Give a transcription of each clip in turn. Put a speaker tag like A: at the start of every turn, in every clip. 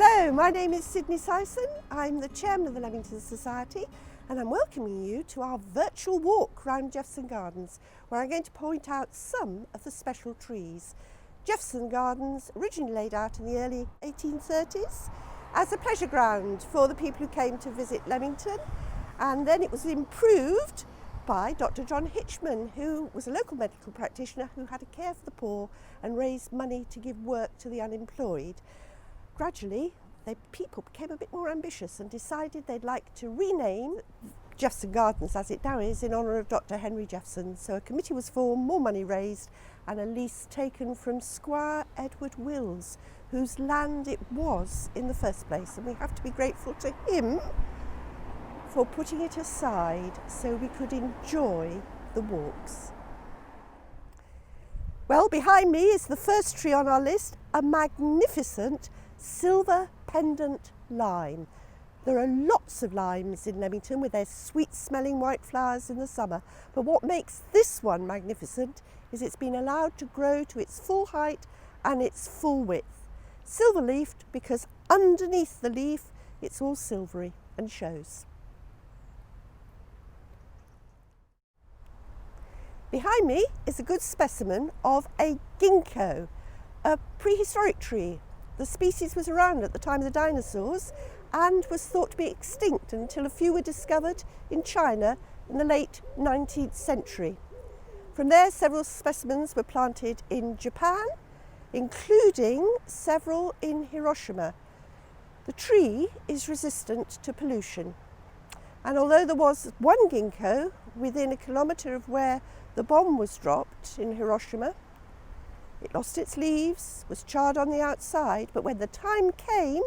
A: Hello, my name is Sydney Sison. I'm the chairman of the Leamington Society and I'm welcoming you to our virtual walk around Jephson Gardens, where I'm going to point out some of the special trees. Jephson Gardens originally laid out in the early 1830s as a pleasure ground for the people who came to visit Leamington, and then it was improved by Dr. John Hitchman, who was a local medical practitioner who had a care for the poor and raised money to give work to the unemployed. Gradually, people became a bit more ambitious and decided they'd like to rename Jephson Gardens, as it now is, in honour of Dr. Henry Jephson. So a committee was formed, more money raised, and a lease taken from Squire Edward Wills, whose land it was in the first place. And we have to be grateful to him for putting it aside so we could enjoy the walks. Well, behind me is the first tree on our list, a magnificent silver pendant lime. There are lots of limes in Leamington with their sweet smelling white flowers in the summer, but what makes this one magnificent is it's been allowed to grow to its full height and its full width. Silver leafed because underneath the leaf it's all silvery and shows. Behind me is a good specimen of a ginkgo, a prehistoric tree. The species was around at the time of the dinosaurs and was thought to be extinct until a few were discovered in China in the late 19th century. From there, several specimens were planted in Japan, including several in Hiroshima. The tree is resistant to pollution, and although there was one ginkgo within a kilometre of where the bomb was dropped in Hiroshima, it lost its leaves, was charred on the outside, but when the time came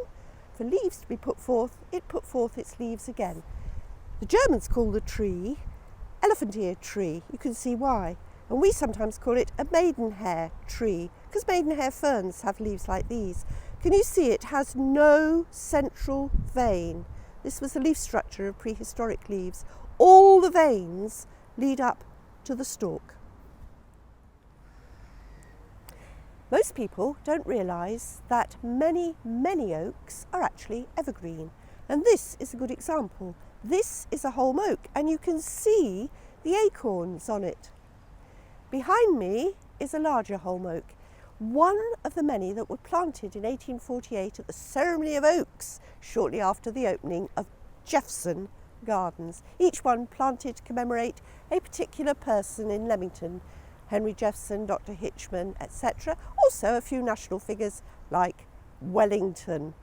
A: for leaves to be put forth, it put forth its leaves again. The Germans call the tree elephant ear tree. You can see why. And we sometimes call it a maidenhair tree, because maidenhair ferns have leaves like these. Can you see it has no central vein? This was the leaf structure of prehistoric leaves. All the veins lead up to the stalk. Most people don't realise that many oaks are actually evergreen, and this is a good example. This is a holm oak and you can see the acorns on it. Behind me is a larger holm oak, one of the many that were planted in 1848 at the Ceremony of Oaks shortly after the opening of Jephson Gardens. Each one planted to commemorate a particular person in Leamington. Henry Jephson, Dr. Hitchman, etc. Also a few national figures like Wellington.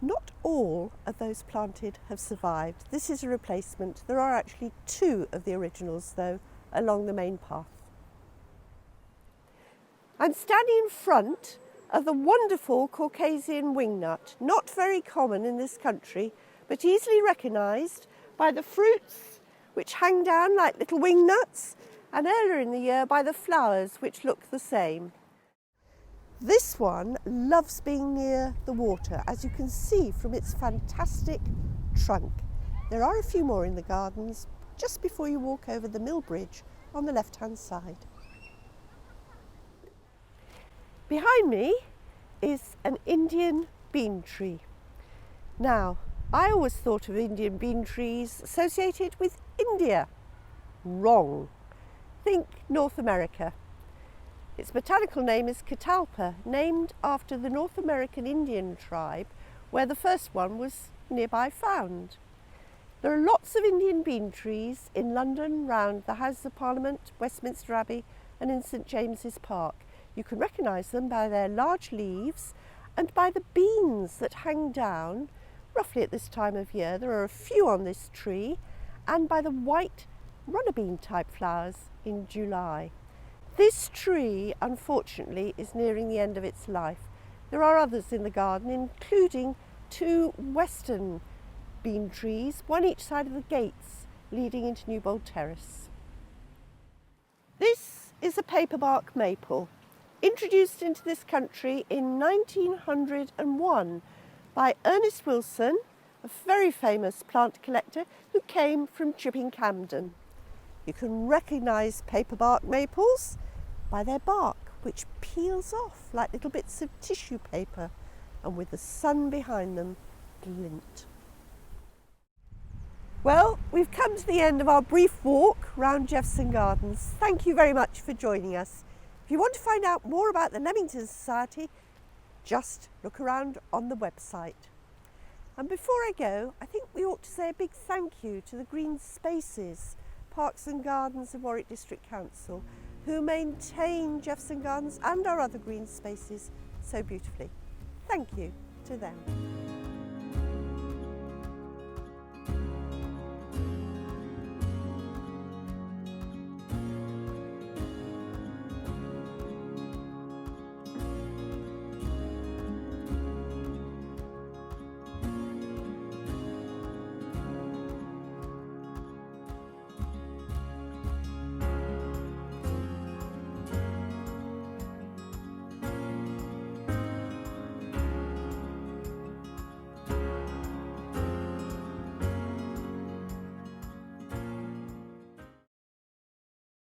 A: Not all of those planted have survived. This is a replacement. There are actually two of the originals though along the main path. I'm standing in front of the wonderful Caucasian wingnut, not very common in this country, but easily recognised by the fruits which hang down like little wingnuts, and earlier in the year by the flowers which look the same. This one loves being near the water, as you can see from its fantastic trunk. There are a few more in the gardens just before you walk over the mill bridge on the left-hand side. Behind me is an Indian bean tree. Now, I always thought of Indian bean trees associated with India. Wrong. Think North America. Its botanical name is catalpa, named after the North American Indian tribe where the first one was nearby found. There are lots of Indian bean trees in London, round the Houses of Parliament, Westminster Abbey and in St James's Park. You can recognise them by their large leaves and by the beans that hang down roughly at this time of year. There are a few on this tree, and by the white runner bean type flowers in July. This tree, unfortunately, is nearing the end of its life. There are others in the garden, including two western bean trees, one each side of the gates leading into Newbold Terrace. This is a paperbark maple, introduced into this country in 1901 by Ernest Wilson, a very famous plant collector who came from Chipping Campden. You can recognise paperbark maples by their bark, which peels off like little bits of tissue paper. and with the sun behind them glint. Well, we've come to the end of our brief walk round Jephson Gardens. Thank you very much for joining us. If you want to find out more about the Leamington Society, just look around on the website. And before I go, I think we ought to say a big thank you to the Green Spaces, Parks and Gardens of Warwick District Council, who maintain Jephson Gardens and our other green spaces so beautifully. Thank you to them.